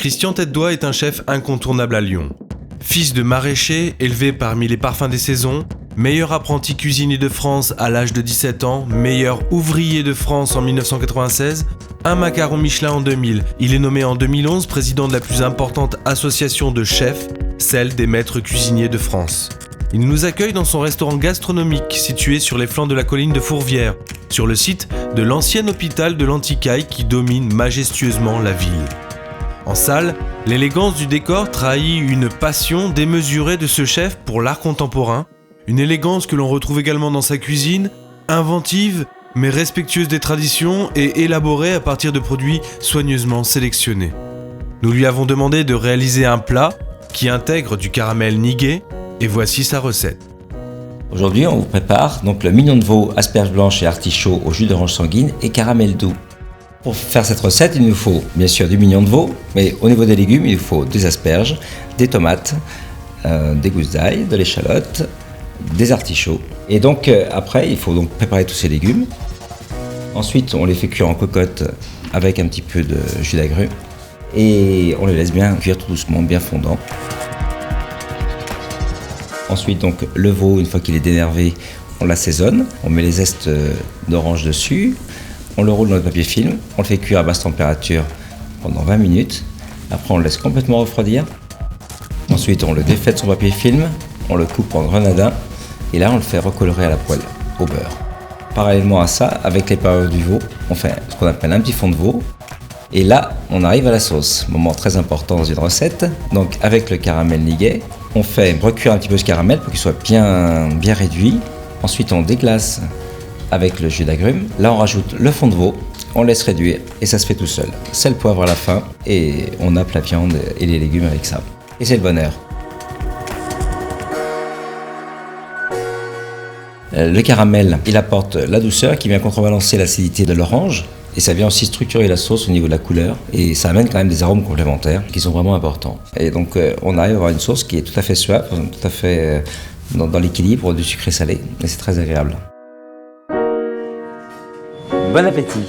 Christian Tête-Doigt est un chef incontournable à Lyon. Fils de maraîcher, élevé parmi les parfums des saisons, meilleur apprenti cuisinier de France à l'âge de 17 ans, meilleur ouvrier de France en 1996, un macaron Michelin en 2000. Il est nommé en 2011 président de la plus importante association de chefs, celle des maîtres cuisiniers de France. Il nous accueille dans son restaurant gastronomique situé sur les flancs de la colline de Fourvière, sur le site de l'ancien hôpital de l'Anticaille qui domine majestueusement la ville. En salle, l'élégance du décor trahit une passion démesurée de ce chef pour l'art contemporain, une élégance que l'on retrouve également dans sa cuisine, inventive mais respectueuse des traditions et élaborée à partir de produits soigneusement sélectionnés. Nous lui avons demandé de réaliser un plat qui intègre du caramel niguet et voici sa recette. Aujourd'hui, on vous prépare donc le mignon de veau, asperges blanches et artichauts au jus d'orange sanguine et caramel doux. Pour faire cette recette, il nous faut bien sûr du mignon de veau, mais au niveau des légumes, il nous faut des asperges, des tomates, des gousses d'ail, de l'échalote, des artichauts. Et donc après, il faut donc préparer tous ces légumes. Ensuite, on les fait cuire en cocotte avec un petit peu de jus d'agrumes et on les laisse bien cuire tout doucement, bien fondant. Ensuite, donc le veau, une fois qu'il est dénervé, on l'assaisonne, on met les zestes d'orange dessus, on le roule dans le papier film, on le fait cuire à basse température pendant 20 minutes. Après, on le laisse complètement refroidir. Ensuite, on le défait de son papier film, on le coupe en grenadins et là, on le fait recolorer à la poêle au beurre. Parallèlement à ça, avec les parures du veau, on fait ce qu'on appelle un petit fond de veau. Et là, on arrive à la sauce, moment très important dans une recette. Donc, avec le caramel niguet, on fait recuire un petit peu ce caramel pour qu'il soit bien réduit. Ensuite, on déglace avec le jus d'agrumes. Là, on rajoute le fond de veau, on laisse réduire et ça se fait tout seul. Sel, poivre à la fin et on nappe la viande et les légumes avec ça. Et c'est le bonheur. Le caramel, il apporte la douceur qui vient contrebalancer l'acidité de l'orange et ça vient aussi structurer la sauce au niveau de la couleur et ça amène quand même des arômes complémentaires qui sont vraiment importants. Et donc on arrive à avoir une sauce qui est tout à fait suave, tout à fait dans l'équilibre du sucré salé et c'est très agréable. Bon appétit!